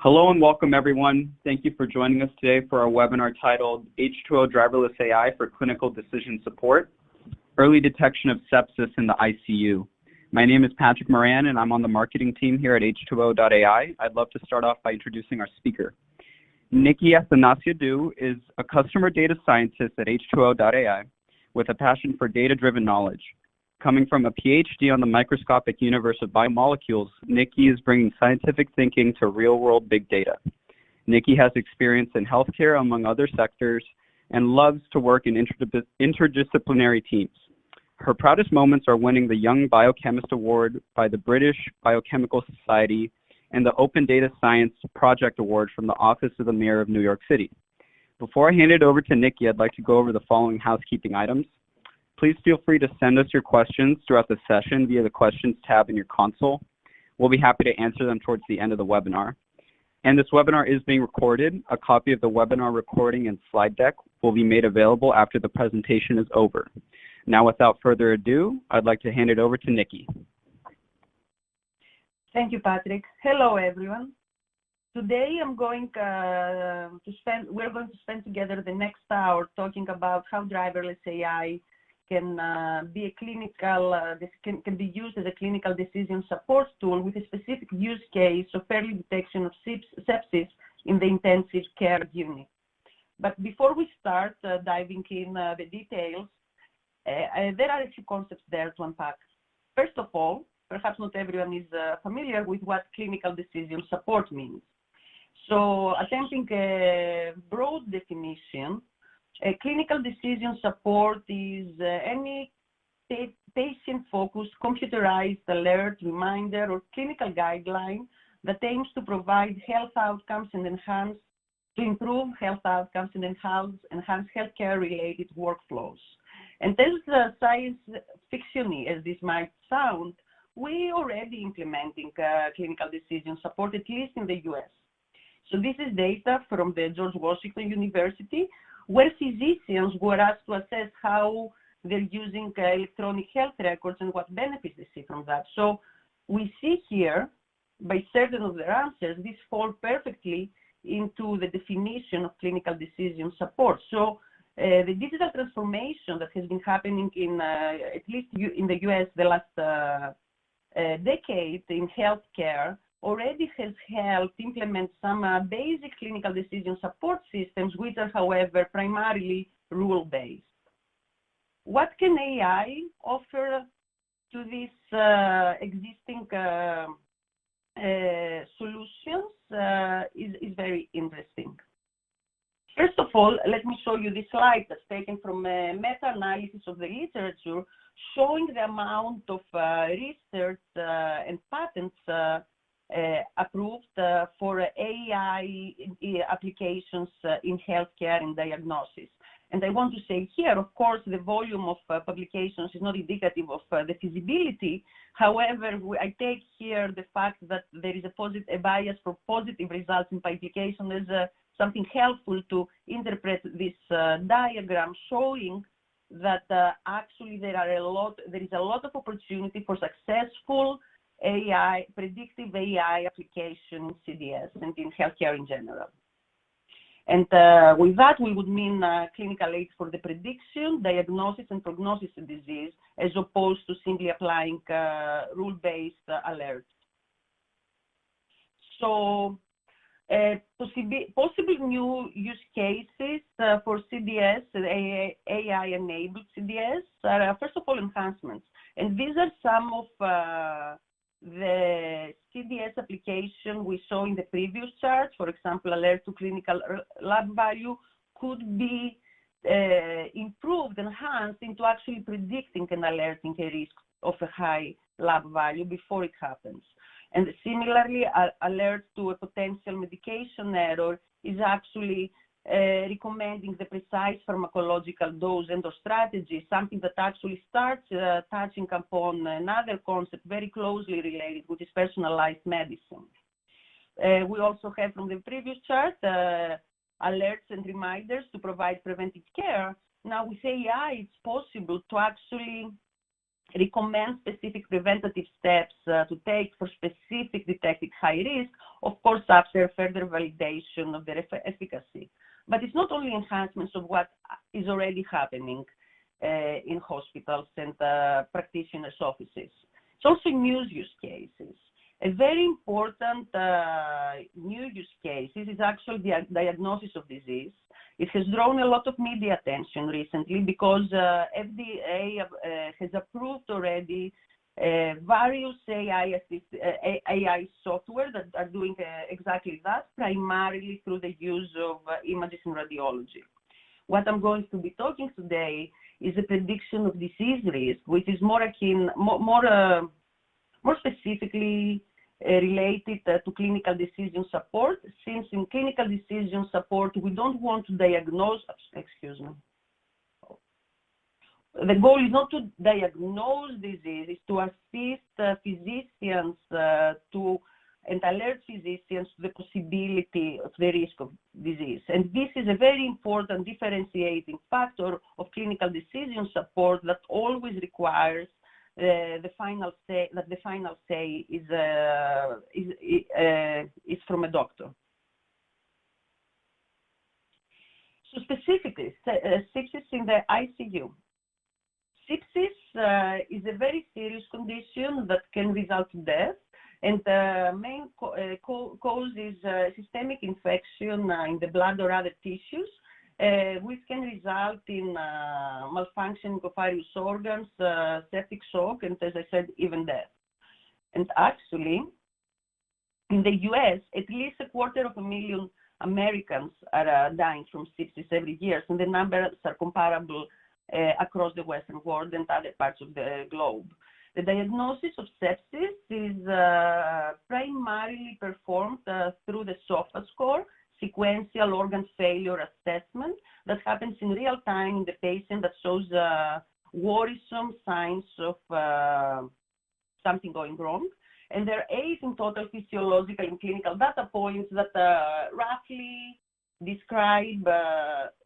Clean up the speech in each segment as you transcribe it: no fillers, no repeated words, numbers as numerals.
Hello and welcome everyone. Thank you for joining us today for our webinar titled H2O Driverless AI for Clinical Decision Support, Early Detection of Sepsis in the ICU. My name is Patrick Moran and I'm on the marketing team here at H2O.ai. I'd love to start off by introducing our speaker. Nikki Athanasiadou is a customer data scientist at H2O.ai with a passion for data-driven knowledge. Coming from a PhD on the microscopic universe of biomolecules, Nikki is bringing scientific thinking to real-world big data. Nikki has experience in healthcare, among other sectors, and loves to work in interdisciplinary teams. Her proudest moments are winning the Young Biochemist Award by the British Biochemical Society and the Open Data Science Project Award from the Office of the Mayor of New York City. Before I hand it over to Nikki, I'd like to go over the following housekeeping items. Please feel free to send us your questions throughout the session via the questions tab in your console. We'll be happy to answer them towards the end of the webinar. And this webinar is being recorded. A copy of the webinar recording and slide deck will be made available after the presentation is over. Now, without further ado, I'd like to hand it over to Nikki. Thank you, Patrick. Hello, everyone. Today, we're going to spend together the next hour talking about how driverless AI can be a clinical, can be used as a clinical decision support tool with a specific use case of early detection of sepsis in the intensive care unit. But before we start diving in the details, there are a few concepts there to unpack. First of all, perhaps not everyone is familiar with what clinical decision support means. So attempting a broad definition, a clinical decision support is any patient-focused, computerized alert, reminder, or clinical guideline that aims to provide health outcomes and improve health outcomes and enhance healthcare-related workflows. And as science fiction-y as this might sound, we already implementing clinical decision support, at least in the US. So this is data from the George Washington University, where physicians were asked to assess how they're using electronic health records and what benefits they see from that. So we see here, by certain of their answers, this falls perfectly into the definition of clinical decision support. So the digital transformation that has been happening in, at least in the US the last decade in healthcare, already has helped implement some basic clinical decision support systems, which are, however, primarily rule-based. What can AI offer to these existing solutions is very interesting. First of all, let me show you this slide that's taken from a meta-analysis of the literature showing the amount of research and patents approved for AI applications in healthcare and diagnosis. And I want to say here, of course, the volume of publications is not indicative of the feasibility. However, I take here the fact that there is a bias for positive results in publication as something helpful to interpret this diagram showing that actually there is a lot of opportunity for successful AI, predictive AI application in CDS and in healthcare in general. And with that, we would mean clinical aids for the prediction, diagnosis, and prognosis of disease, as opposed to simply applying rule-based alerts. So possible new use cases for CDS, AI-enabled CDS, are first of all enhancements. And these are some of the CDS application we saw in the previous chart. For example, alert to clinical lab value could be improved, enhanced into actually predicting and alerting a risk of a high lab value before it happens. And similarly, alert to a potential medication error is actually recommending the precise pharmacological dose and or strategy, something that actually starts touching upon another concept very closely related, which is personalized medicine. We also have from the previous chart alerts and reminders to provide preventive care. Now with AI, it's possible to actually recommend specific preventative steps to take for specific detected high risk, of course, after further validation of their efficacy. But it's not only enhancements of what is already happening in hospitals and practitioners' offices. It's also new use cases. A very important new use case is actually the diagnosis of disease. It has drawn a lot of media attention recently because FDA has approved already various AI software that are doing exactly that, primarily through the use of images in radiology. What I'm going to be talking today is a prediction of disease risk, which is more specifically related to clinical decision support, since in clinical decision support, we don't want to diagnose, the goal is not to diagnose disease, it's to assist physicians and alert physicians to the possibility of the risk of disease. And this is a very important differentiating factor of clinical decision support that always requires the final say is from a doctor. So specifically, sepsis in the ICU. Sepsis is a very serious condition that can result in death, and the main cause is systemic infection in the blood or other tissues, which can result in malfunctioning of various organs, septic shock, and as I said, even death. And actually, in the US, at least 250,000 Americans are dying from sepsis every year, and the numbers are comparable across the Western world and other parts of the globe. The diagnosis of sepsis is primarily performed through the SOFA score, sequential organ failure assessment, that happens in real time in the patient that shows worrisome signs of something going wrong. And there are 8 in total physiological and clinical data points that roughly describe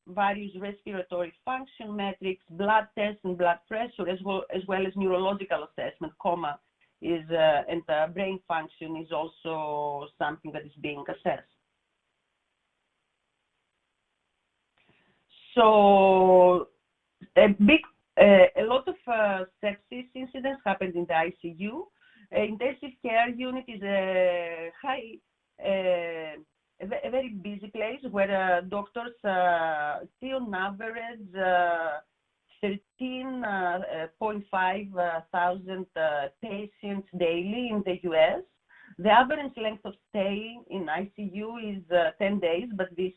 various respiratory function metrics, blood tests and blood pressure, as well as neurological assessment. Coma is and brain function is also something that is being assessed. So a lot of sepsis incidents happened in the ICU. Intensive care unit is a very busy place where doctors see on average 13.5 thousand patients daily in the US. The average length of stay in ICU is 10 days, but this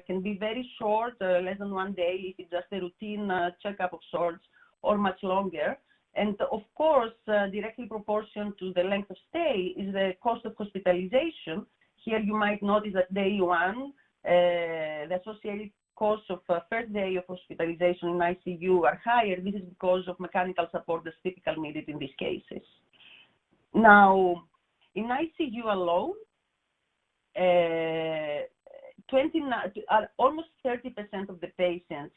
can be very short, less than 1 day if it's just a routine checkup of sorts, or much longer. And of course, directly proportional to the length of stay is the cost of hospitalization. Here you might notice that day 1, the associated costs of first day of hospitalization in ICU are higher. This is because of mechanical support that's typically needed in these cases. Now, in ICU alone, almost 30% of the patients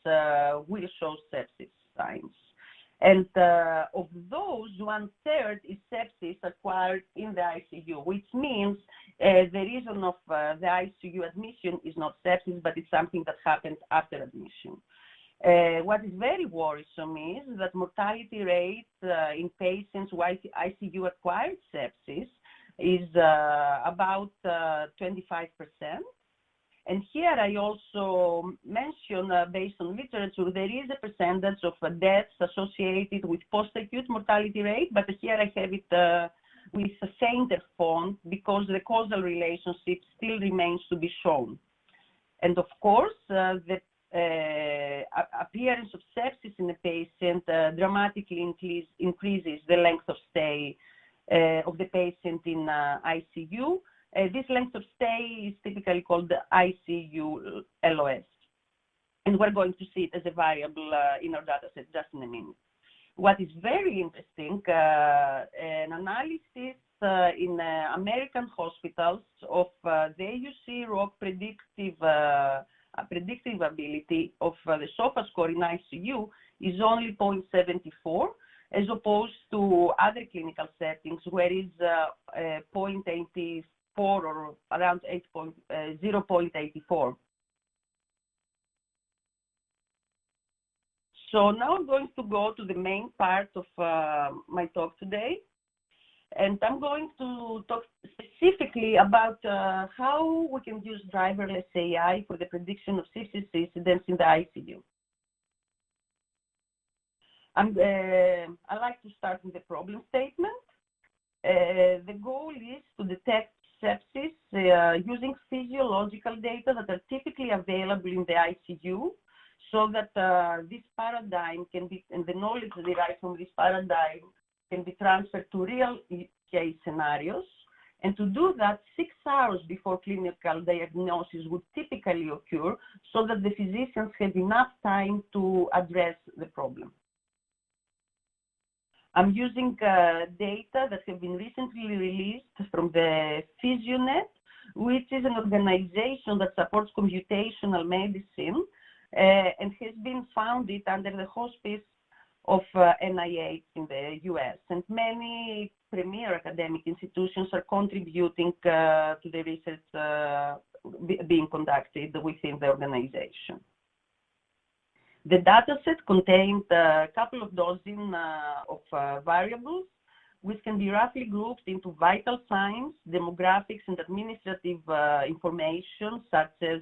will show sepsis signs. And of those, 1/3 is sepsis acquired in the ICU, which means the reason of the ICU admission is not sepsis, but it's something that happened after admission. What is very worrisome is that mortality rate in patients with ICU-acquired sepsis is about 25%. And here I also mention, based on literature, there is a percentage of deaths associated with post-acute mortality rate, but here I have it with a fainter font because the causal relationship still remains to be shown. And of course, the appearance of sepsis in a patient dramatically increases the length of stay of the patient in ICU. This length of stay is typically called the ICU LOS. And we're going to see it as a variable in our data set just in a minute. What is very interesting, an analysis in American hospitals of the AUC ROC predictive ability of the SOFA score in ICU is only 0.74. as opposed to other clinical settings where it's 0.84 or around 0.84. So now I'm going to go to the main part of my talk today, and I'm going to talk specifically about how we can use driverless AI for the prediction of sepsis incidents in the ICU. I like to start with the problem statement. The goal is to detect sepsis using physiological data that are typically available in the ICU, so that this paradigm can be, and the knowledge derived from this paradigm can be transferred to real case scenarios. And to do that 6 hours before clinical diagnosis would typically occur, so that the physicians have enough time to address the problem. I'm using data that have been recently released from the PhysioNet, which is an organization that supports computational medicine and has been founded under the auspices of NIH in the US. And many premier academic institutions are contributing to the research being conducted within the organization. The dataset contained a couple of dozen of variables, which can be roughly grouped into vital signs, demographics, and administrative information, such as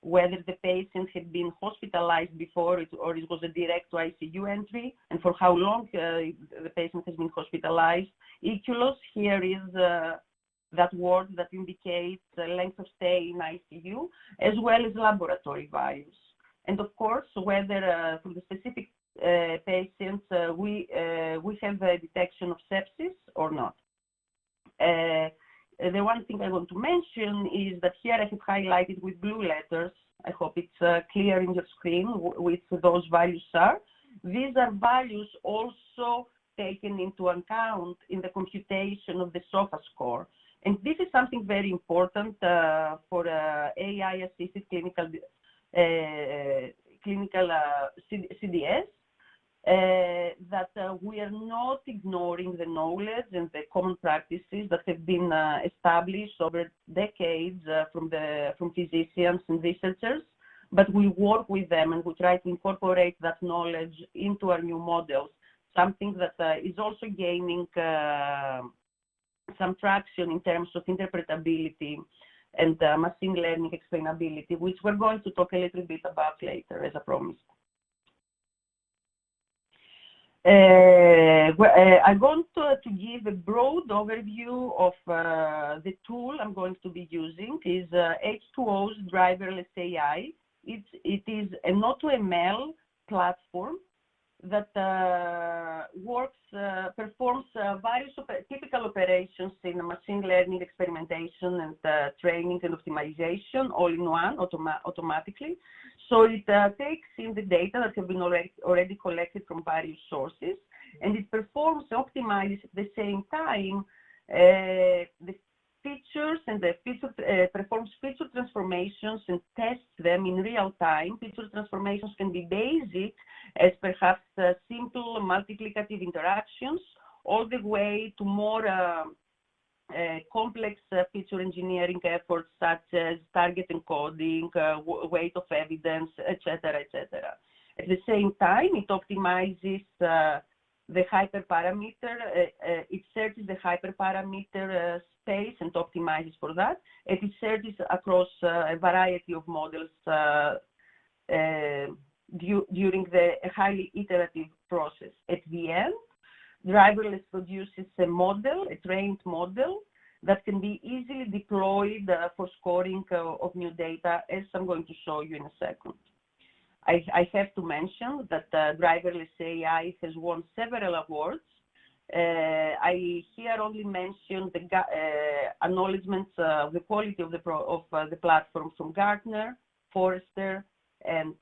whether the patient had been hospitalized before or it was a direct to ICU entry, and for how long the patient has been hospitalized. EQLOS here is that word that indicates length of stay in ICU, as well as laboratory values. And of course, whether for the specific patients we have a detection of sepsis or not. The one thing I want to mention is that here I have highlighted with blue letters, I hope it's clear in your screen which those values are. These are values also taken into account in the computation of the SOFA score. And this is something very important for AI-assisted clinical CDS, that we are not ignoring the knowledge and the common practices that have been established over decades from physicians and researchers, but we work with them and we try to incorporate that knowledge into our new models, something that is also gaining some traction in terms of interpretability and machine learning explainability, which we're going to talk a little bit about later, as I promised. I'm going to give a broad overview of the tool I'm going to be using. Is H2O's Driverless AI. It is an AutoML platform that performs various typical operations in machine learning experimentation and training and optimization all in one automatically. So it takes in the data that have been already collected from various sources, and it performs, optimizes at the same time the features and performs feature transformations and tests them in real time. Feature transformations can be basic as perhaps simple multiplicative interactions, all the way to more complex feature engineering efforts such as target encoding, weight of evidence, etc., etc. At the same time, it optimizes the hyperparameter, it searches the hyperparameter space and optimizes for that. And it searches across a variety of models during the highly iterative process. At the end, Driverless produces a model, a trained model, that can be easily deployed for scoring of new data, as I'm going to show you in a second. I have to mention that Driverless AI has won several awards. I here only mention the acknowledgements of the quality of the platform from Gartner, Forrester, and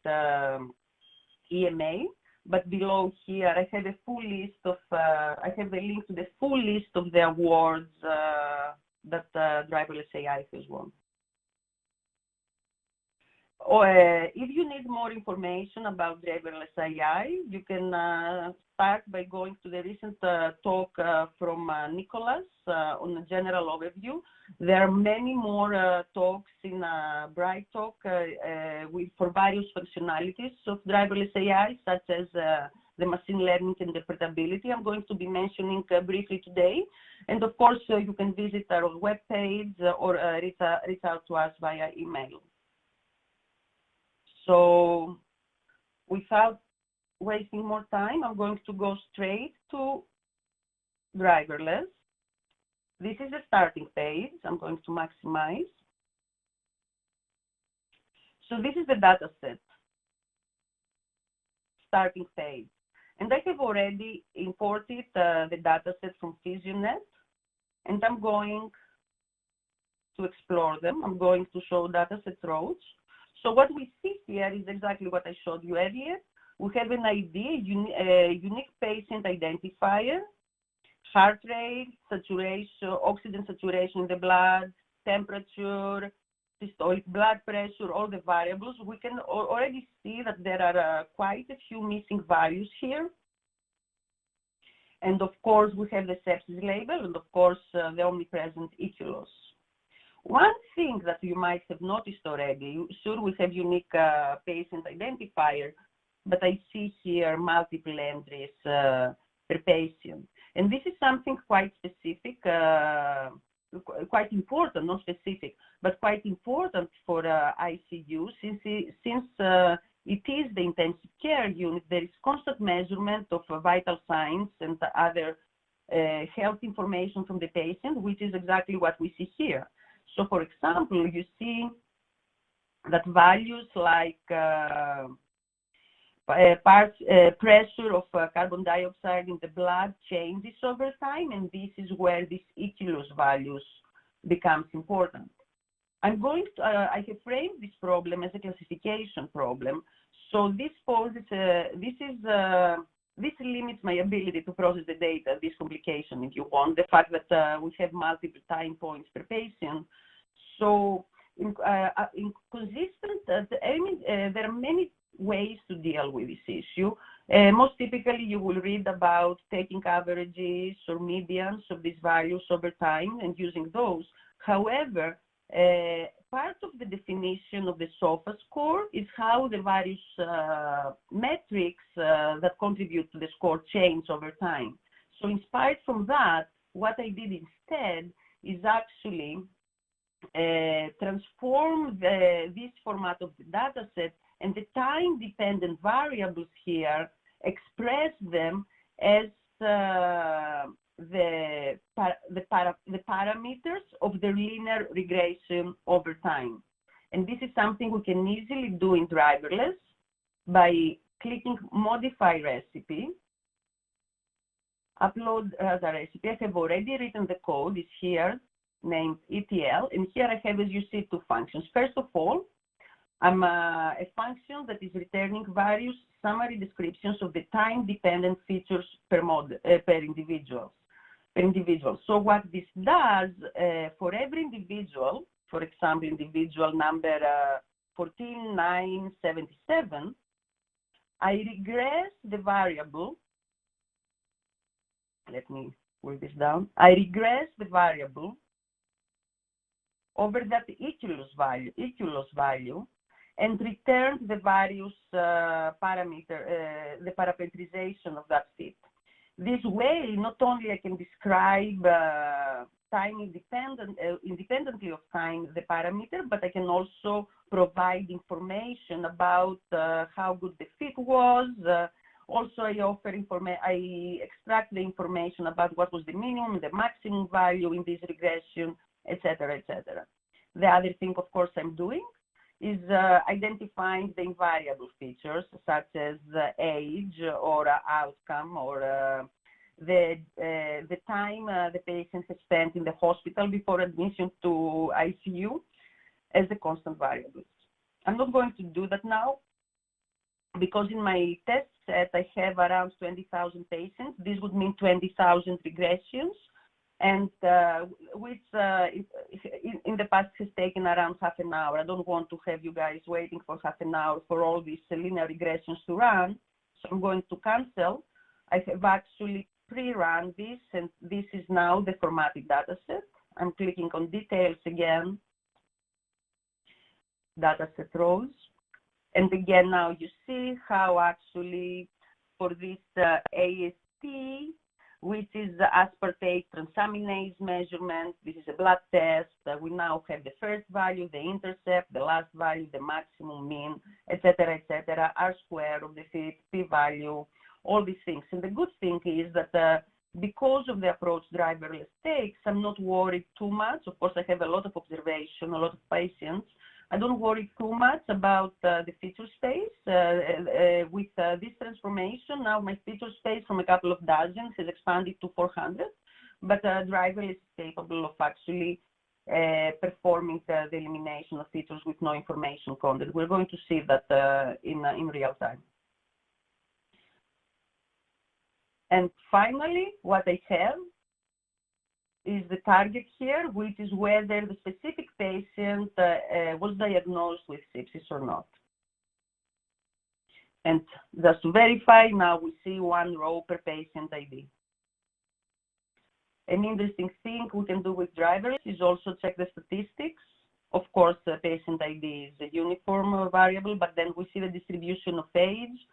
EMA. But below here, I have a full list of, I have a link to the full list of the awards that Driverless AI has won. If you need more information about driverless AI, you can start by going to the recent talk from Nicholas on a general overview. There are many more talks in Bright Talk for various functionalities of driverless AI, such as the machine learning interpretability I'm going to be mentioning briefly today. And of course, you can visit our webpage or reach out to us via email. So without wasting more time, I'm going to go straight to driverless. This is the starting page. I'm going to maximize. So this is the data set, starting page. And I have already imported the data set from PhysioNet, and I'm going to explore them. I'm going to show data set rows. So what we see here is exactly what I showed you earlier. We have an ID, a unique patient identifier, heart rate, saturation, oxygen saturation in the blood, temperature, systolic blood pressure, all the variables. We can already see that there are quite a few missing values here. And of course, we have the sepsis label and of course, the omnipresent EQ loss. One thing that you might have noticed already, sure, we have unique patient identifier, but I see here multiple entries per patient. And this is something quite specific, quite important, not specific, but quite important for ICU, since it is the intensive care unit. There is constant measurement of vital signs and other health information from the patient, which is exactly what we see here. So, for example, you see that values like pressure of carbon dioxide in the blood changes over time, and this is where these EQ loss values becomes important. I'm going to, I have framed this problem as a classification problem. So this poses, this limits my ability to process the data, this complication, if you want, the fact that we have multiple time points per patient. So inconsistent, there are many ways to deal with this issue. Most typically, you will read about taking averages or medians of these values over time and using those. However, part of the definition of the SOFA score is how the various metrics that contribute to the score change over time. So inspired from that, what I did instead is actually transform this format of the data set and the time-dependent variables here, express them as the parameters of the linear regression over time. And this is something we can easily do in driverless by clicking Modify Recipe, upload the recipe. I have already written the code. It's here, named ETL. And here I have, as you see, two functions. First of all, I'm a function that is returning various summary descriptions of the time-dependent features per individual. So what this does for every individual, for example, individual number 14977, I regress the variable. Let me pull this down. I regress the variable over that EQ loss value, and return the various parameter, the parameterization of that fit. This way, not only I can describe time independently of time, the parameter, but I can also provide information about how good the fit was. Also, I extract the information about what was the minimum, the maximum value in this regression, etc., etc. The other thing, of course, I'm doing is identifying the invariable features such as age or outcome or the time the patient has spent in the hospital before admission to ICU as the constant variables. I'm not going to do that now because in my test set I have around 20,000 patients. This would mean 20,000 regressions. and which in the past has taken around half an hour. I don't want to have you guys waiting for half an hour for all these linear regressions to run, so I'm going to cancel. I have actually pre-run this, and this is now the formatted dataset. I'm clicking on details again, dataset rows, and again now you see how actually for this AST, which is the aspartate transaminase measurement. This is a blood test. We now have the first value, the intercept, the last value, the maximum mean, etc., R square of the fit, p-value, all these things. And the good thing is that because of the approach driverless takes, I'm not worried too much. Of course, I have a lot of observation, a lot of patients. I don't worry too much about the feature space. With this transformation, now my feature space from a couple of dozen has expanded to 400, but driverless is capable of actually performing the elimination of features with no information content. We're going to see that in real time. And finally, what I have is the target here, which is whether the specific patient was diagnosed with sepsis or not. And just to verify, now we see one row per patient ID. An interesting thing we can do with driverless is also check the statistics. Of course, the patient ID is a uniform variable, but then we see the distribution of age.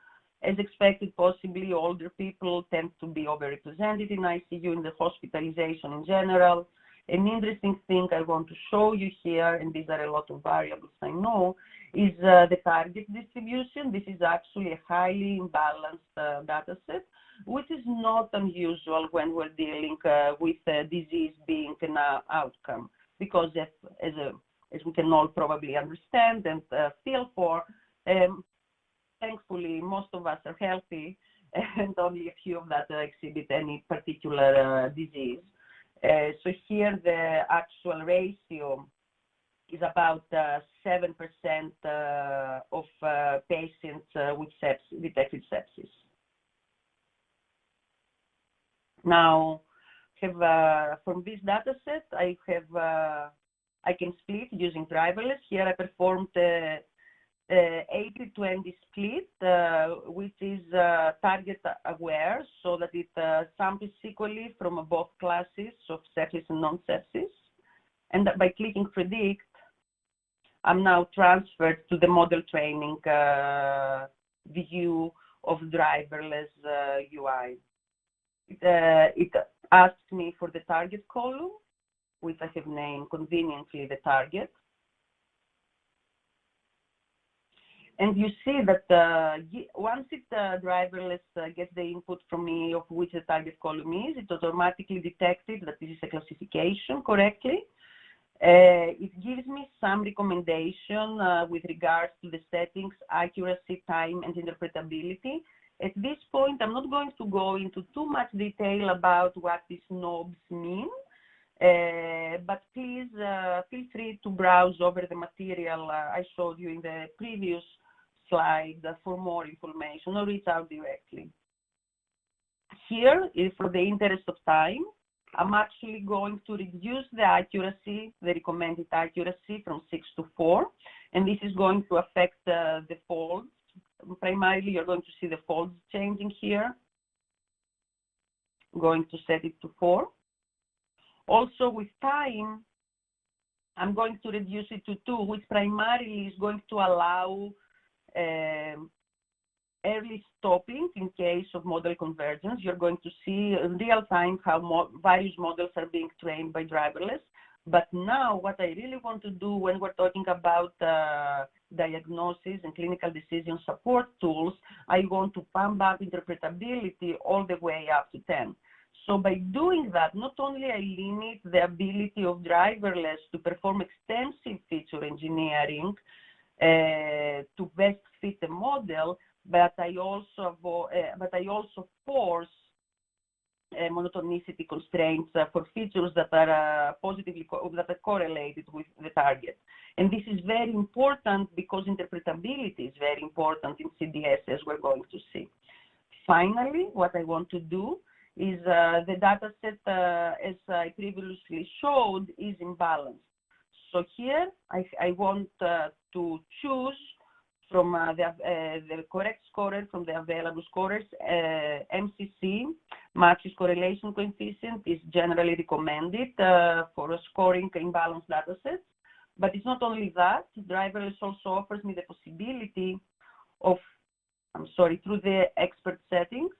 As expected, possibly older people tend to be overrepresented in ICU, in the hospitalization in general. An interesting thing I want to show you here, and these are a lot of variables I know, is the target distribution. This is actually a highly imbalanced data set, which is not unusual when we're dealing with disease being an outcome, because as we can all probably understand and feel for, thankfully, most of us are healthy, and only a few of that exhibit any particular disease. So here, the actual ratio is about 7% of patients with detected sepsis. Now, from this data set, I can split using driverless. Here, I performed 80-20 split, which is target aware, so that it samples equally from both classes of sepsis and non-sepsis. And by clicking predict, I'm now transferred to the model training view of driverless UI. It asks me for the target column, which I have named conveniently the target. And you see that once driverless gets the input from me of which the target column is, it automatically detected that this is a classification correctly. It gives me some recommendation with regards to the settings, accuracy, time, and interpretability. At this point, I'm not going to go into too much detail about what these knobs mean, but please feel free to browse over the material I showed you in the previous slide for more information, or reach out directly. Here, for the interest of time, I'm actually going to reduce the accuracy, the recommended accuracy, from 6 to 4, and this is going to affect the folds. Primarily, you're going to see the folds changing here. I'm going to set it to 4. Also, with time, I'm going to reduce it to 2, which primarily is going to allow early stopping in case of model convergence. You're going to see in real time how various models are being trained by driverless. But now what I really want to do when we're talking about diagnosis and clinical decision support tools, I want to pump up interpretability all the way up to 10. So by doing that, not only I limit the ability of driverless to perform extensive feature engineering to best fit the model, but I also force monotonicity constraints for features that are correlated with the target. And this is very important because interpretability is very important in CDS, as we're going to see. Finally, what I want to do is the data set, as I previously showed, is imbalanced. So here I want to choose from the correct scorer from the available scorers. MCC, matches correlation coefficient, is generally recommended for scoring imbalanced data sets. But it's not only that. Driverless also offers me the possibility of, through the expert settings,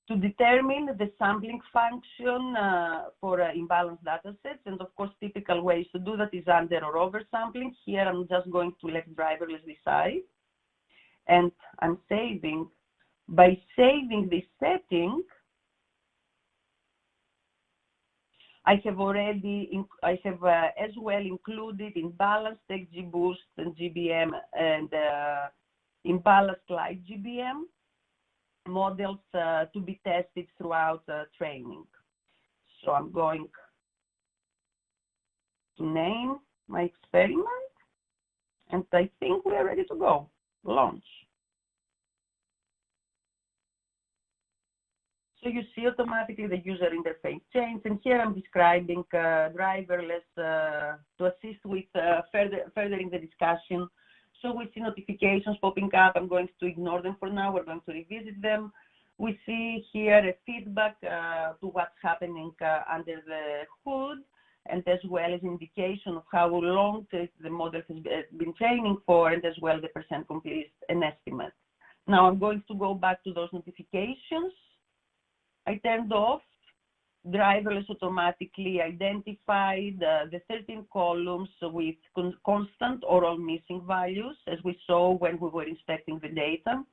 to determine the sampling function for imbalanced data sets. And of course, typical ways to do that is under or over sampling. Here, I'm just going to let driverless decide. And I'm saving. By saving this setting, I have as well included imbalanced XGBoost and GBM and imbalanced light GBM models to be tested throughout training. So I'm going to name my experiment, and I think we are ready to go. Launch. So you see automatically the user interface change, and here I'm describing driverless to assist with furthering the discussion. So we see notifications popping up. I'm going to ignore them for now. We're going to revisit them. We see here a feedback to what's happening under the hood, and as well as indication of how long the model has been training for, and as well the percent complete, an estimate. Now I'm going to go back to those notifications. I turned off. Driverless automatically identified the 13 columns with constant or all missing values, as we saw when we were inspecting the data.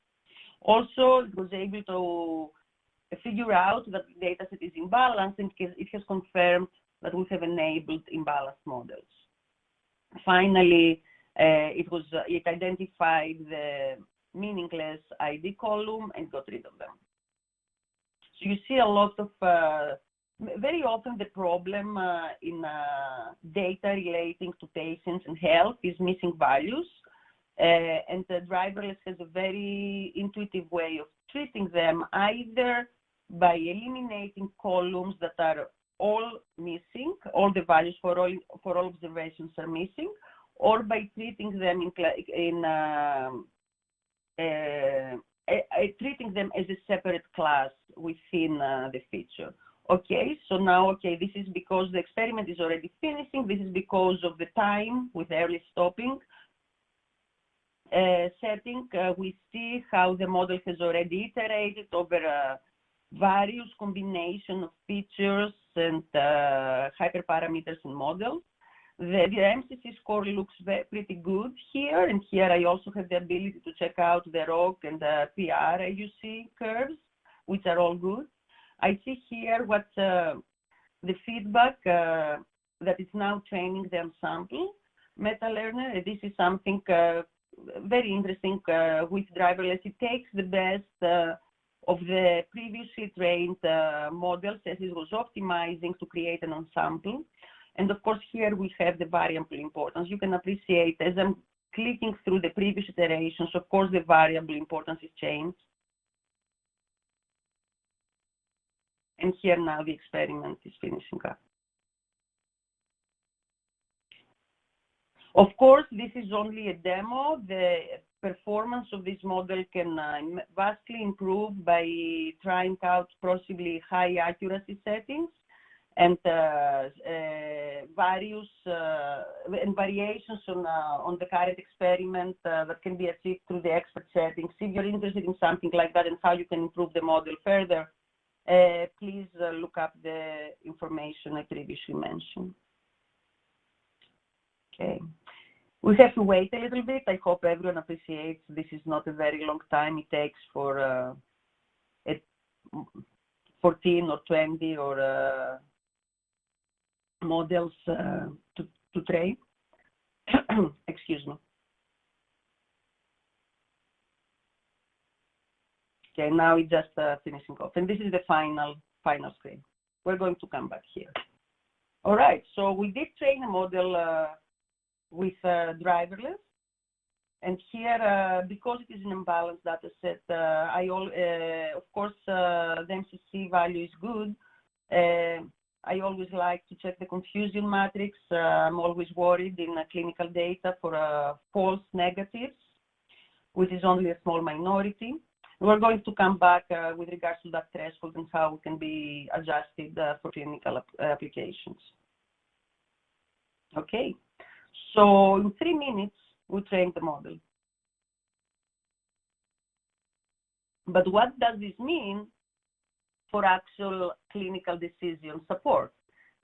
Also, it was able to figure out that the data set is imbalanced, and it has confirmed that we have enabled imbalanced models. Finally, it identified the meaningless ID column and got rid of them. So you see a lot of, very often the problem in data relating to patients and health is missing values. And the driverless has a very intuitive way of treating them, either by eliminating columns that are all missing, all the values for all observations are missing, or by treating them treating them as a separate class within the feature. Okay, so now, this is because the experiment is already finishing. This is because of the time with early stopping setting. We see how the model has already iterated over various combination of features and hyperparameters and models. The MCC score looks pretty good here, and here I also have the ability to check out the ROC and the PR AUC curves, which are all good. I see here what the feedback that is now training the ensemble meta learner. This is something very interesting with driverless. It takes the best of the previously trained models as it was optimizing to create an ensemble. And of course, here we have the variable importance. You can appreciate as I'm clicking through the previous iterations, of course, the variable importance is changed. And here now the experiment is finishing up. Of course, this is only a demo. The performance of this model can vastly improve by trying out possibly high accuracy settings and various variations on the current experiment that can be achieved through the expert settings. If you're interested in something like that and how you can improve the model further, please look up the information I previously mentioned. Okay. We have to wait a little bit. I hope everyone appreciates this is not a very long time it takes for 14 or 20 or models to train. Excuse me. Okay, now it's just finishing off. And this is the final screen. We're going to come back here. All right, so we did train a model with driverless. And here, because it is an imbalanced data set, of course, the MCC value is good. I always like to check the confusion matrix. I'm always worried in clinical data for false negatives, which is only a small minority. We're going to come back with regards to that threshold and how it can be adjusted for clinical applications. Okay, so in 3 minutes, we train the model. But what does this mean for actual clinical decision support?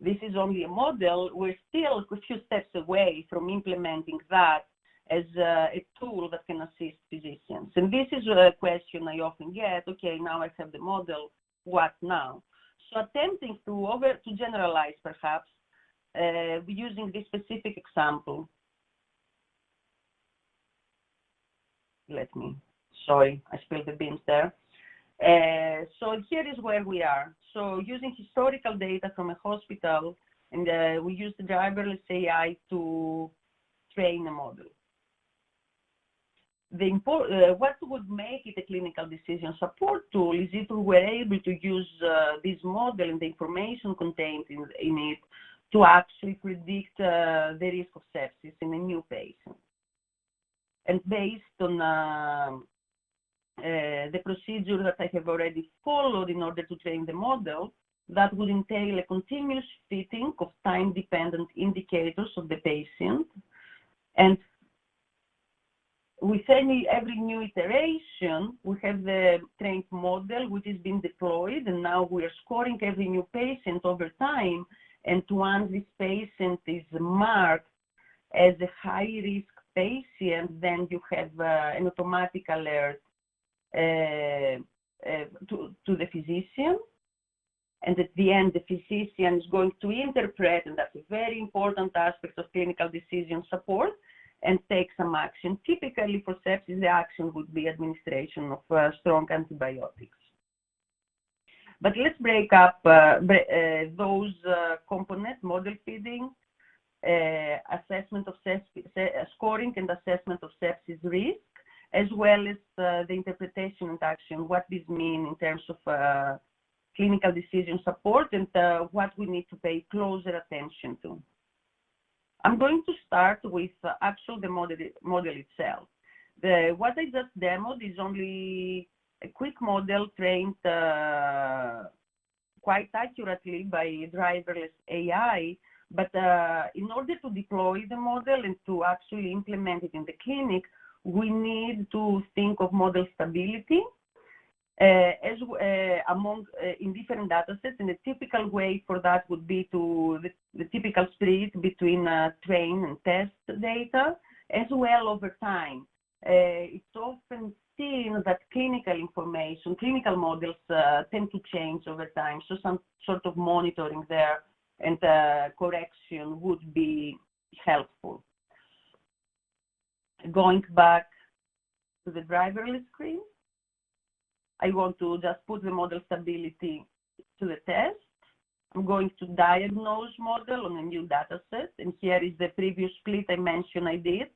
This is only a model. We're still a few steps away from implementing that as a tool that can assist physicians. And this is a question I often get. Okay, now I have the model, what now? So attempting to generalize perhaps, using this specific example. Sorry, I spilled the beans there. So here is where we are. So using historical data from a hospital, and we use the driverless AI to train a model. What would make it a clinical decision support tool is if we were able to use this model and the information contained in it to actually predict the risk of sepsis in a new patient. And based on the procedure that I have already followed in order to train the model, that would entail a continuous fitting of time-dependent indicators of the patient. And with every new iteration, we have the trained model which is being deployed, and now we are scoring every new patient over time. And once this patient is marked as a high-risk patient, then you have an automatic alert to the physician. And at the end, the physician is going to interpret, and that's a very important aspect of clinical decision support, and take some action. Typically for sepsis, the action would be administration of strong antibiotics. But let's break up those components: model feeding, assessment of scoring and assessment of sepsis risk, as well as the interpretation and action, what this means in terms of clinical decision support, and what we need to pay closer attention to. I'm going to start with the model itself. What I just demoed is only a quick model trained quite accurately by driverless AI, but in order to deploy the model and to actually implement it in the clinic, we need to think of model stability in different data sets, and a typical way for that would be the typical split between train and test data, as well over time. It's often seen that clinical information, clinical models tend to change over time, so some sort of monitoring there and correction would be helpful. Going back to the driverless screen, I want to just put the model stability to the test. I'm going to diagnose model on a new data set, and here is the previous split I mentioned I did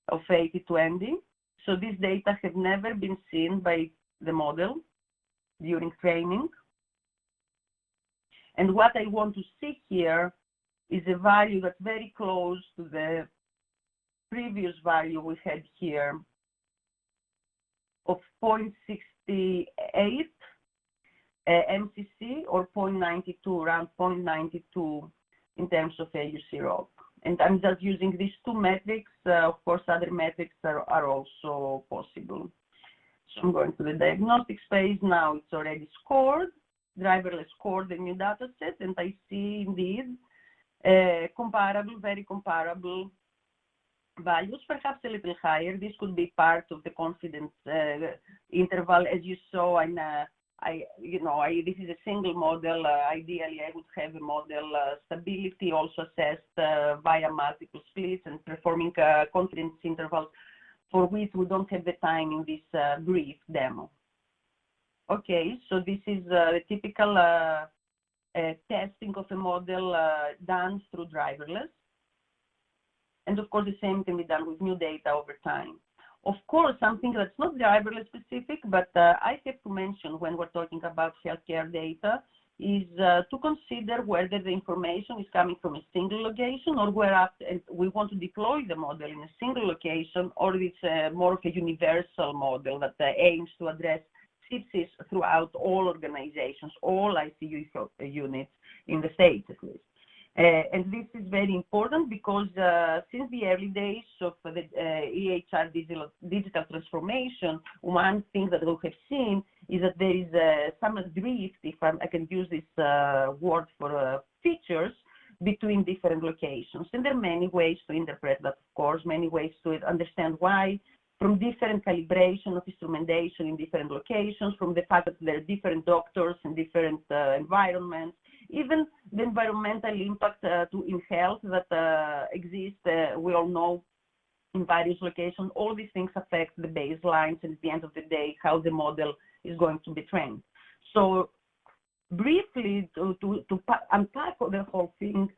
of 80-20. So this data have never been seen by the model during training. And what I want to see here is a value that's very close to the previous value we had here of 0.68 MCC or 0.92, around 0.92 in terms of AUC ROC. And I'm just using these two metrics. Of course, other metrics are also possible. So I'm going to the diagnostic space. Now it's already scored. Driverless scored the new data set, and I see indeed comparable, very comparable values, perhaps a little higher. This could be part of the confidence interval. As you saw, this is a single model. Ideally, I would have a model stability also assessed via multiple splits and performing confidence intervals for which we don't have the time in this brief demo. Okay, so this is the typical testing of a model done through driverless. And of course, the same can be done with new data over time. Of course, something that's not driverless specific, but I have to mention when we're talking about healthcare data is to consider whether the information is coming from a single location or where we want to deploy the model in a single location, or it's more of a universal model that aims to address sepsis throughout all organizations, all ICU units in the States at least. And this is very important because since the early days of the EHR digital transformation, one thing that we have seen is that there is some drift, if I can use this word for features, between different locations. And there are many ways to interpret that, of course, many ways to understand why, from different calibration of instrumentation in different locations, from the fact that there are different doctors in different environments, even the environmental impact in health that exists, we all know, in various locations. All these things affect the baselines, and at the end of the day, how the model is going to be trained. So briefly, to unpack the whole thing,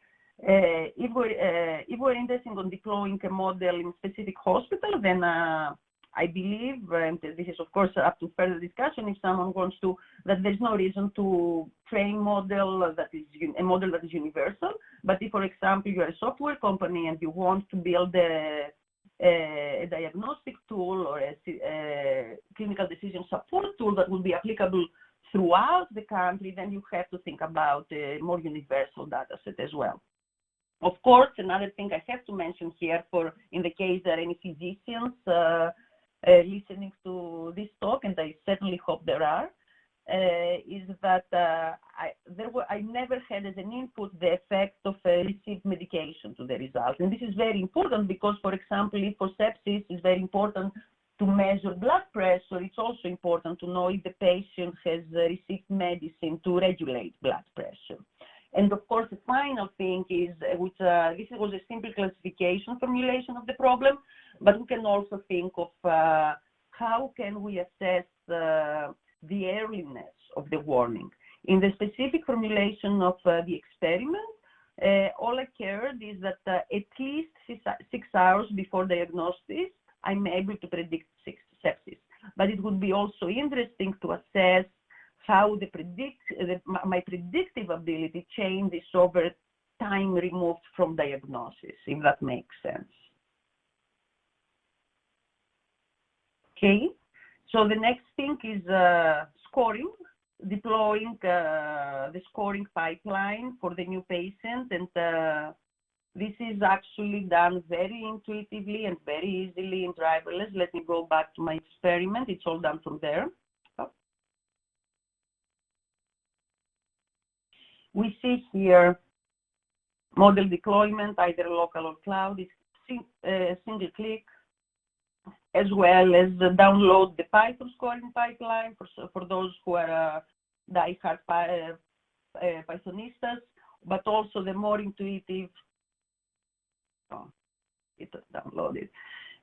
if we're interested in deploying a model in a specific hospital, then I believe, and this is of course up to further discussion if someone wants to, that there's no reason to train a model that is universal. But if, for example, you're a software company and you want to build a diagnostic tool or a clinical decision support tool that will be applicable throughout the country, then you have to think about a more universal data set as well. Of course, another thing I have to mention here, in the case there are any physicians listening to this talk, and I certainly hope there are, is that I never had as an input the effect of received medication to the result. And this is very important because, for example, if for sepsis, it's very important to measure blood pressure. It's also important to know if the patient has received medicine to regulate blood pressure. And of course, the final thing is, this was a simple classification formulation of the problem, but we can also think of how can we assess the earliness of the warning. In the specific formulation of the experiment, all occurred is that at least 6 hours before diagnosis, I'm able to predict sepsis. But it would be also interesting to assess how my predictive ability changes over time removed from diagnosis, if that makes sense. Okay, so the next thing is scoring, deploying the scoring pipeline for the new patient, and this is actually done very intuitively and very easily in driverless. Let me go back to my experiment. It's all done from there. We see here model deployment, either local or cloud. It's single click, as well as download the Python scoring pipeline for those who are die-hard Pythonistas, but also the more intuitive, it downloaded,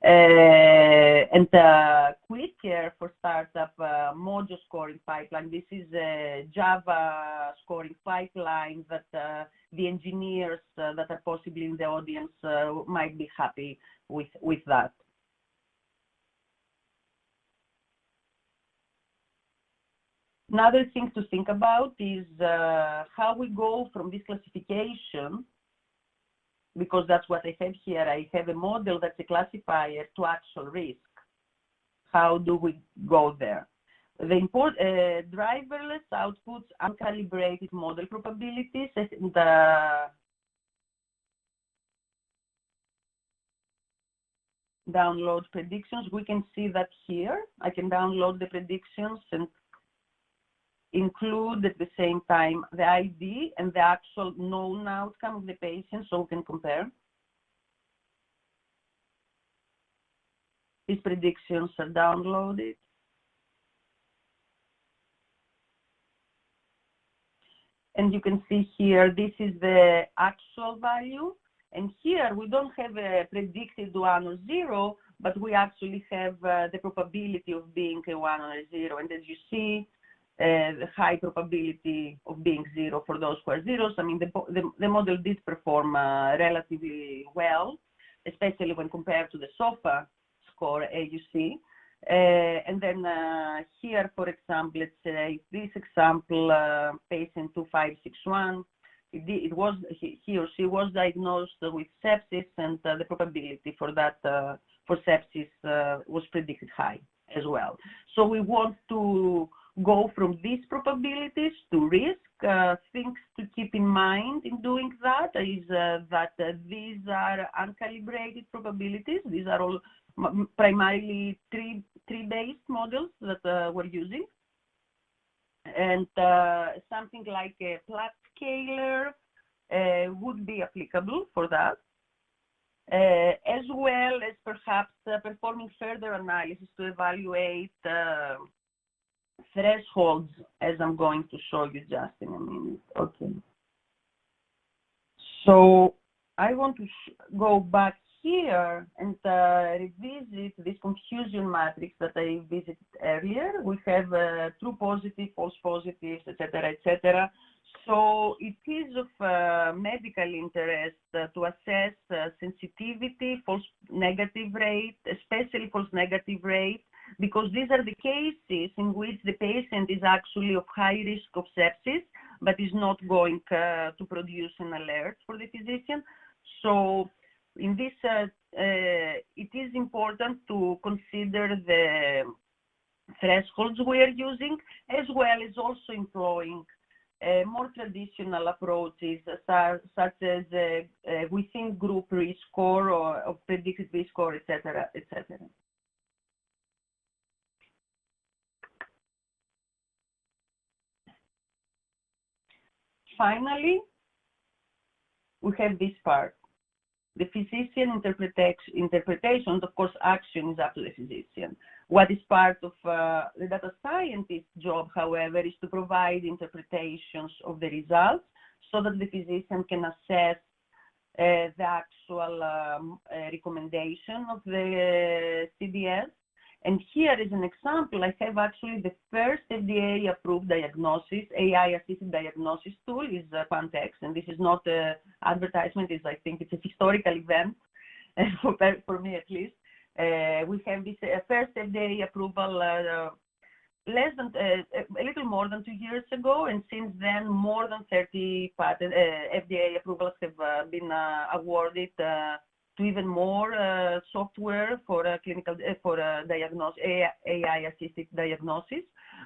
and quicker for startup Mojo scoring pipeline. This is a Java scoring pipeline that the engineers that are possibly in the audience might be happy with that. Another thing to think about is how we go from this classification, because that's what I have here. I have a model that's a classifier to actual risk. How do we go there? The driverless outputs uncalibrated model probabilities and download predictions. We can see that here. I can download the predictions and include at the same time the ID and the actual known outcome of the patient, so we can compare. These predictions are downloaded. And you can see here, this is the actual value. And here we don't have a predicted 1 or 0, but we actually have the probability of being a 1 or a 0. And as you see, the high probability of being 0 for those who are zeros. I mean, the model did perform relatively well. especially when compared to the SOFA score AUC. And then here, for example, let's say this example, patient 2561, he or she was diagnosed with sepsis, and the probability for that for sepsis was predicted high as well. So we want to go from these probabilities to risk. Things to keep in mind in doing that is that these are uncalibrated probabilities. These are all primarily tree-based models that we're using. And something like a plot scaler would be applicable for that, as well as perhaps performing further analysis to evaluate thresholds, as I'm going to show you just in a minute. Okay. So I want to go back here and revisit this confusion matrix that I visited earlier. We have true positive, false positives, etc., etc. So it is of medical interest to assess sensitivity, false negative rate, especially false negative rate, because these are the cases in which the patient is actually of high risk of sepsis, but is not going to produce an alert for the physician. So in this, it is important to consider the thresholds we are using, as well as also employing more traditional approaches, such as within group risk score or predicted risk score, etc., etc. Finally, we have this part. The physician interpretation, of course, action is up to the physician. What is part of the data scientist's job, however, is to provide interpretations of the results so that the physician can assess the actual recommendation of the CDS. And here is an example. I have actually the first FDA-approved diagnosis, AI-assisted diagnosis tool is Pantex, and this is not an advertisement. I think it's a historical event for me at least. We have this first FDA approval less than a little more than 2 years ago, and since then more than 30 patent FDA approvals have been awarded to even more software for clinical diagnosis, AI-assisted diagnosis.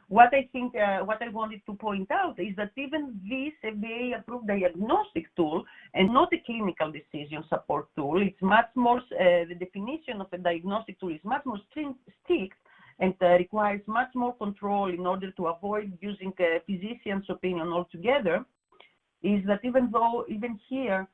What I think, what I wanted to point out is that even this FDA-approved diagnostic tool and not a clinical decision support tool, it's much more, the definition of a diagnostic tool is much more strict and requires much more control in order to avoid using a physician's opinion altogether, is that even here,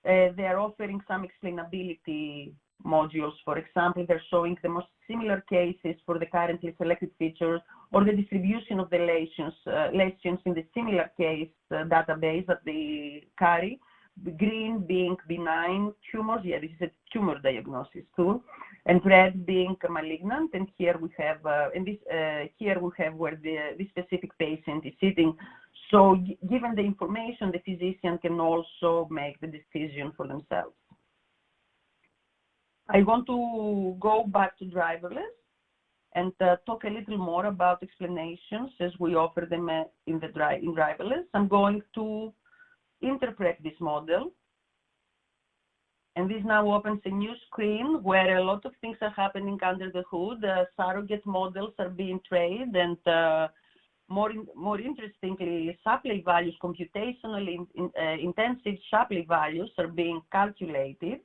they are offering some explainability modules. For example, they're showing the most similar cases for the currently selected features or the distribution of the lesions in the similar case database that they carry. The green being benign tumors, yeah, this is a tumor diagnosis tool, and red being malignant. And here we have, here we have where this specific patient is sitting. So given the information, the physician can also make the decision for themselves. I want to go back to driverless and talk a little more about explanations as we offer them in driverless. I'm going to interpret this model. And this now opens a new screen where a lot of things are happening under the hood. Surrogate models are being trained, and more interestingly, Shapley values, computationally intensive Shapley values are being calculated.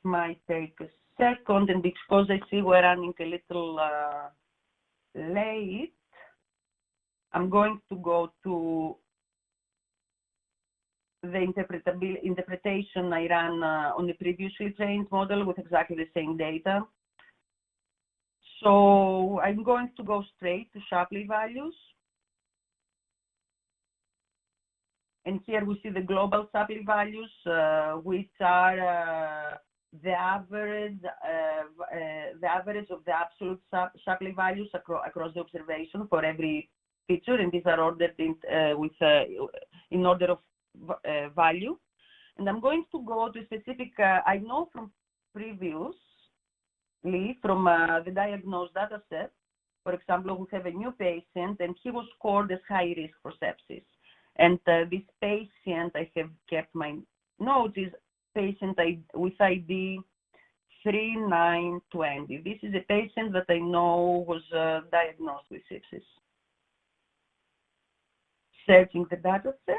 Might take a second, and because I see we're running a little late, I'm going to go to the interpretation I ran on the previously trained model with exactly the same data. So I'm going to go straight to Shapley values. And here we see the global Shapley values, which are the average of the absolute Shapley values across the observation for every feature, and these are ordered in order of value. And I'm going to go to a specific, I know from previously, from the diagnosed data set, for example, we have a new patient and he was scored as high risk for sepsis. And this patient, I have kept my notes, is patient with ID 3920. This is a patient that I know was diagnosed with sepsis. Searching the data set.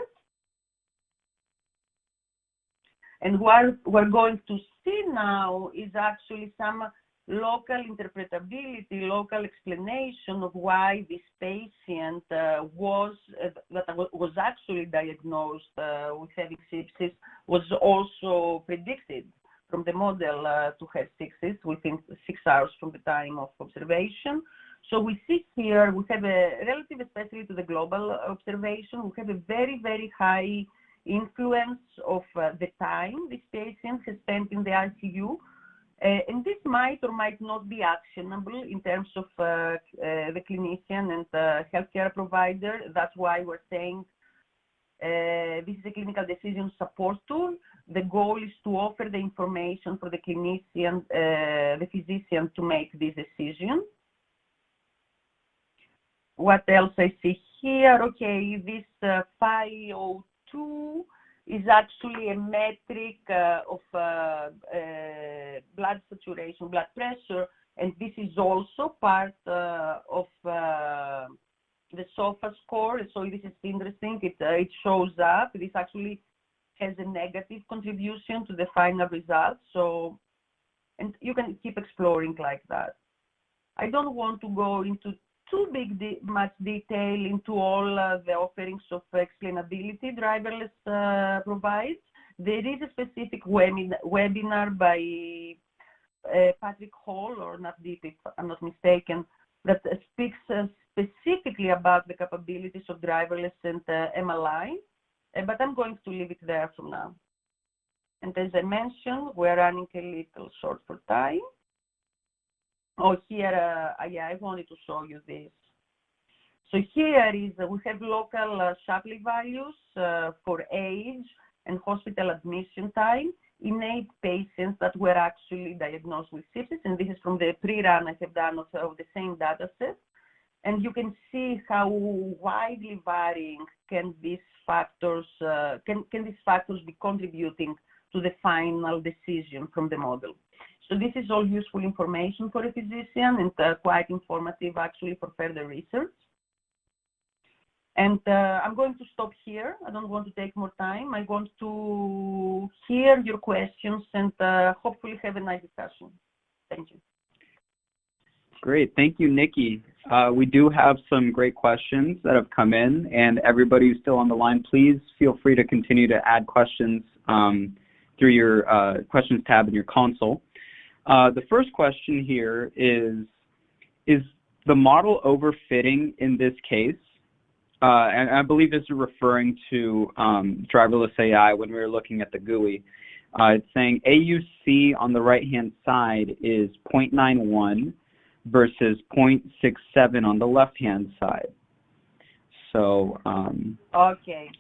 And what we're going to see now is actually some local interpretability, local explanation of why this patient was actually diagnosed with having sepsis was also predicted from the model to have sepsis within 6 hours from the time of observation. So we see here, we have a relative, especially to the global observation, we have a very, very high influence of the time this patient has spent in the ICU. And this might or might not be actionable in terms of the clinician and healthcare provider. That's why we're saying this is a clinical decision support tool. The goal is to offer the information for the clinician, the physician, to make this decision. What else I see here? Okay, this 502 is actually a metric of blood saturation, blood pressure, and this is also part of the SOFA score. So this is interesting. It shows up. This actually has a negative contribution to the final result. So, and you can keep exploring like that. I don't want to go into too much detail into all the offerings of explainability driverless provides. There is a specific webinar by Patrick Hall, or Navdeep, if I'm not mistaken, that speaks specifically about the capabilities of driverless and MLI, but I'm going to leave it there for now. And as I mentioned, we're running a little short for time. Oh, here, yeah, I wanted to show you this. So here is, we have local Shapley values for age and hospital admission time in 8 patients that were actually diagnosed with sepsis, and this is from the pre-run I have done of the same data set. And you can see how widely varying can these factors, can these factors be contributing to the final decision from the model. So this is all useful information for a physician and quite informative actually for further research. And I'm going to stop here. I don't want to take more time. I want to hear your questions and hopefully have a nice discussion. Thank you. Great. Thank you, Nikki. We do have some great questions that have come in, and everybody who's still on the line, please feel free to continue to add questions through your questions tab in your console. The first question here is the model overfitting in this case? And I believe this is referring to driverless AI when we were looking at the GUI. It's saying AUC on the right-hand side is 0.91 versus 0.67 on the left-hand side. So, okay.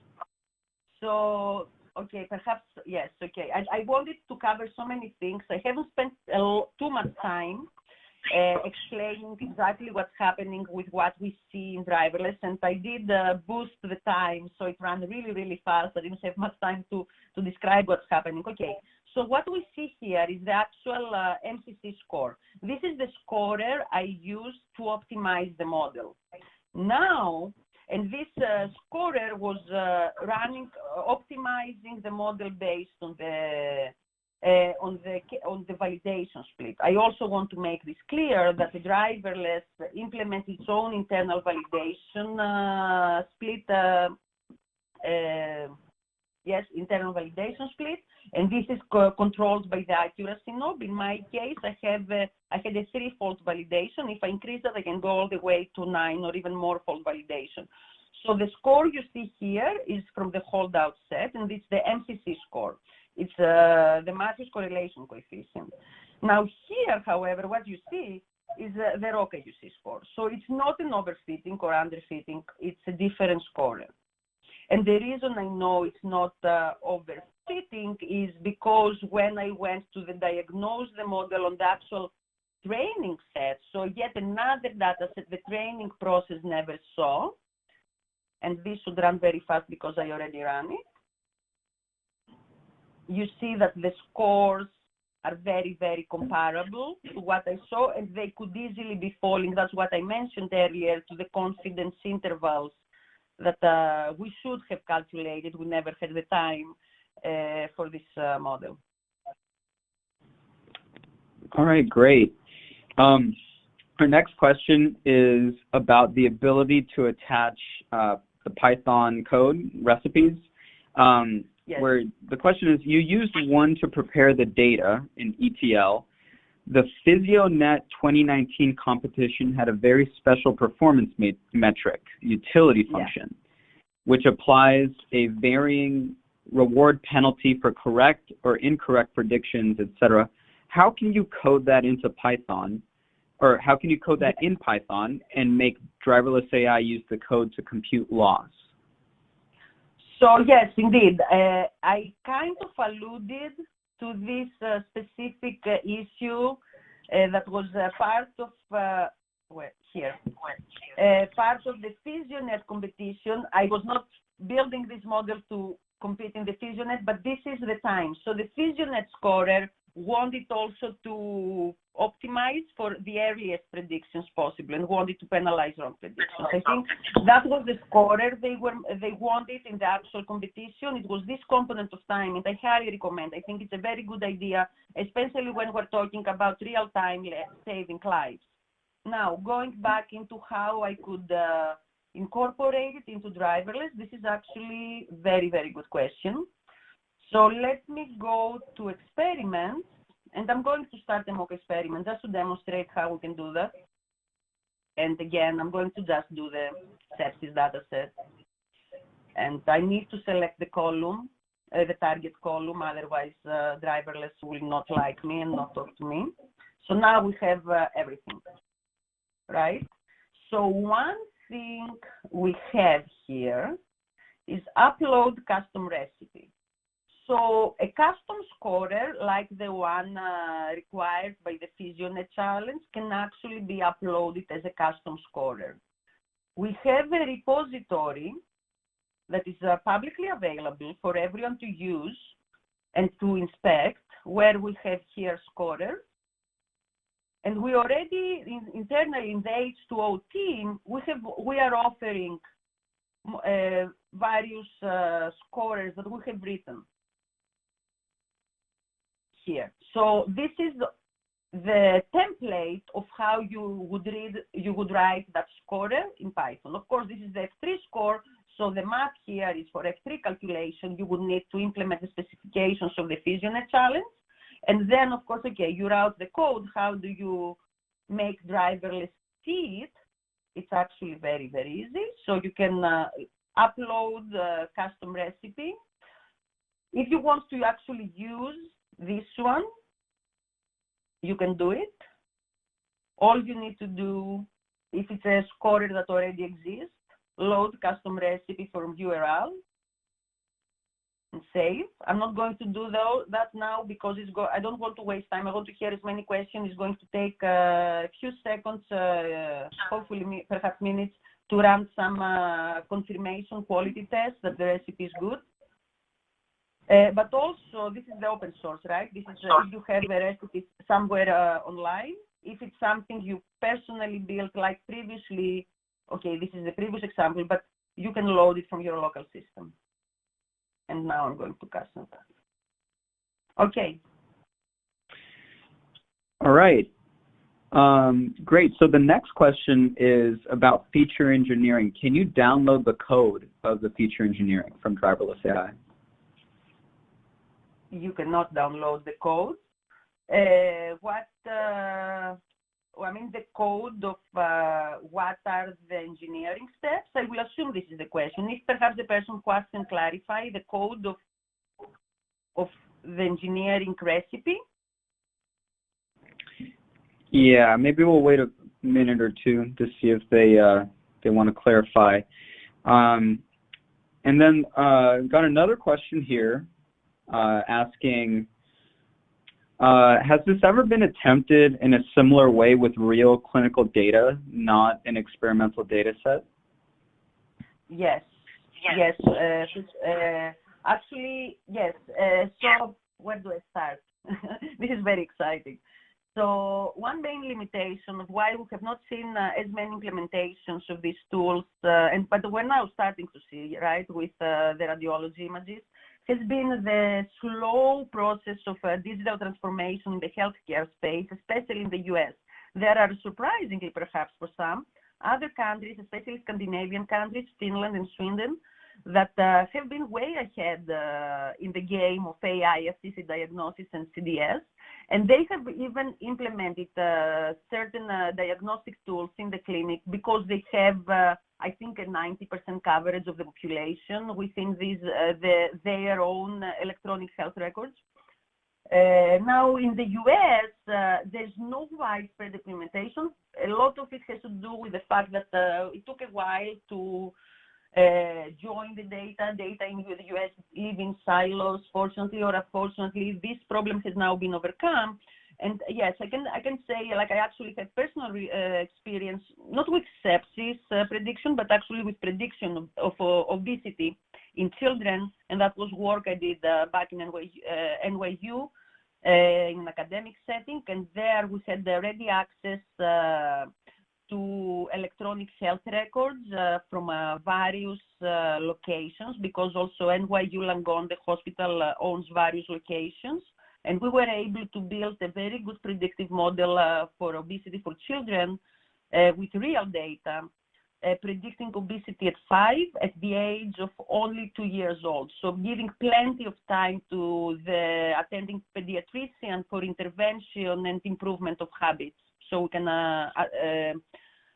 So, okay, perhaps, yes, okay. I wanted to cover so many things. I haven't spent too much time explaining exactly what's happening with what we see in driverless, and I did boost the time, so it ran really, really fast. I didn't have much time to describe what's happening. Okay, so what we see here is the actual MCC score. This is the scorer I used to optimize the model. Now, and this scorer was optimizing the model based on the validation split. I also want to make this clear that the driverless implements its own internal validation split. Yes, internal validation split, and this is controlled by the accuracy knob. In my case, I had a 3-fold validation. If I increase that, I can go all the way to 9 or even more fold validation. So the score you see here is from the holdout set, and it's the MCC score. It's the matrix correlation coefficient. Now here, however, what you see is the ROC-AUC score. So it's not an overfitting or underfitting, it's a different scorer. And the reason I know it's not overfitting is because when I went to diagnose the model on the actual training set, so yet another data set, the training process never saw, and this should run very fast because I already ran it. You see that the scores are very, very comparable to what I saw, and they could easily be falling. That's what I mentioned earlier, to the confidence intervals that we should have calculated. We never had the time for this model. All right, great. Our next question is about the ability to attach the Python code recipes. Yes. Where the question is, you used one to prepare the data in ETL. The PhysioNet 2019 competition had a very special performance metric, utility function, which applies a varying reward penalty for correct or incorrect predictions, etc. How can you code that into Python, or how can you code that in Python and make driverless AI use the code to compute loss? So yes, indeed. I kind of alluded to this specific issue that was part of part of the PhysioNet competition. I was not building this model to compete in the PhysioNet, but this is the time. So the PhysioNet scorer wanted also to optimize for the earliest predictions possible and wanted to penalize wrong predictions. I think that was the scorer they wanted in the actual competition. It was this component of time, and I highly recommend. I think it's a very good idea, especially when we're talking about real-time saving lives. Now, going back into how I could incorporate it into driverless, this is actually very, very good question. So let me go to experiments, and I'm going to start a mock experiment just to demonstrate how we can do that. And again, I'm going to just do the sepsis data set. And I need to select the column, the target column, otherwise driverless will not like me and not talk to me. So now we have everything, right? So one thing we have here is upload custom recipe. So a custom scorer, like the one required by the PhysioNet challenge, can actually be uploaded as a custom scorer. We have a repository that is publicly available for everyone to use and to inspect, where we have here scorer. And we already, internally in the H2O team, we are offering various scorers that we have written here. So this is the template of how you would write that scorer in Python. Of course, this is the F3 score, so the math here is for F3 calculation. You would need to implement the specifications of the PhysioNet challenge. And then, of course, okay, you route the code. How do you make driverless see it? It's actually very, very easy. So you can upload a custom recipe. If you want to actually use this one, you can do it. All you need to do, if it's a scorer that already exists, load custom recipe from URL and save. I'm not going to do that now because I don't want to waste time. I want to hear as many questions. It's going to take a few seconds, hopefully perhaps minutes, to run some confirmation quality tests that the recipe is good. But also, this is the open source, right? This is if you have a recipe somewhere online. If it's something you personally built, like previously, okay, this is the previous example, but you can load it from your local system. And now I'm going to custom that. Okay. All right. Great. So the next question is about feature engineering. Can you download the code of the feature engineering from driverless AI? You cannot download the code. I mean, the code of what are the engineering steps? I will assume this is the question. If perhaps the person who asked can clarify the code of the engineering recipe. Yeah, maybe we'll wait a minute or two to see if they want to clarify. And then got another question here asking, has this ever been attempted in a similar way with real clinical data, not an experimental data set? Yes. Actually, yes. So where do I start? This is very exciting. So one main limitation of why we have not seen as many implementations of these tools, but we're now starting to see, right, with the radiology images, has been the slow process of digital transformation in the healthcare space, especially in the US. There are, surprisingly perhaps for some, other countries, especially Scandinavian countries, Finland and Sweden, that have been way ahead in the game of AI, FCC diagnosis and CDS. And they have even implemented certain diagnostic tools in the clinic because they have, I think, a 90% coverage of the population within these, their own electronic health records. Now, in the US, there's no widespread implementation. A lot of it has to do with the fact that it took a while to join the data in the US live in silos. Fortunately or unfortunately, this problem has now been overcome. And yes, I can say, like, I actually had personal experience, not with sepsis prediction, but actually with prediction of obesity in children. And that was work I did back in NYU in an academic setting. And there we had ready access to electronic health records from various locations, because also NYU Langone, the hospital, owns various locations. And we were able to build a very good predictive model for obesity for children with real data, predicting obesity at 5 at the age of only 2 years old. So giving plenty of time to the attending pediatrician for intervention and improvement of habits. So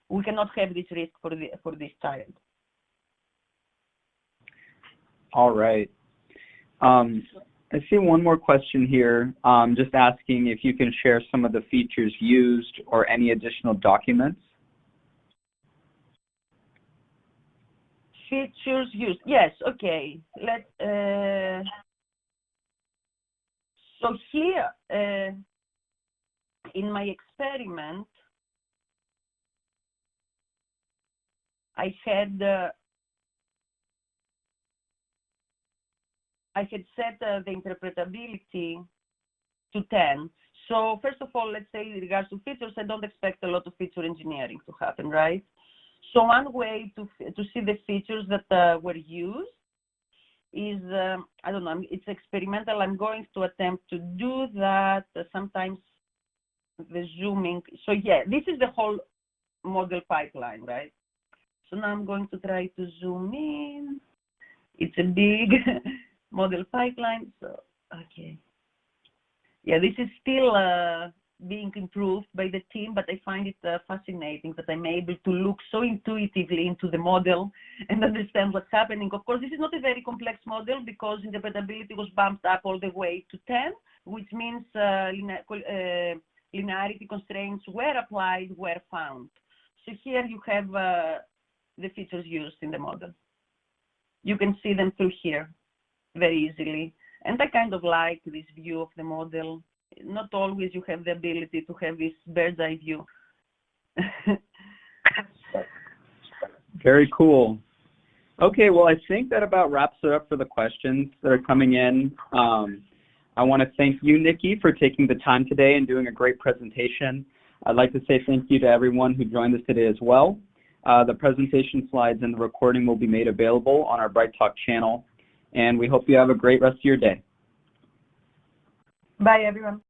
we cannot have this risk for this child. All right. I see one more question here, just asking if you can share some of the features used or any additional documents. Features used. Yes, okay. So here, in my experiment, I had set the interpretability to 10. So first of all, let's say in regards to features, I don't expect a lot of feature engineering to happen, right? So one way to see the features that were used is, I don't know, it's experimental. I'm going to attempt to do that. Sometimes the zooming. So yeah, this is the whole model pipeline, right? So now I'm going to try to zoom in. It's a big model pipeline. So, okay. Yeah, this is still being improved by the team, but I find it fascinating that I'm able to look so intuitively into the model and understand what's happening. Of course, this is not a very complex model because interpretability was bumped up all the way to 10, which means linearity constraints were applied, were found. So here you have the features used in the model. You can see them through here very easily. And I kind of like this view of the model. Not always you have the ability to have this bird's eye view. Very cool. Okay, well, I think that about wraps it up for the questions that are coming in. I want to thank you, Nikki, for taking the time today and doing a great presentation. I'd like to say thank you to everyone who joined us today as well. The presentation slides and the recording will be made available on our Bright Talk channel. And we hope you have a great rest of your day. Bye, everyone.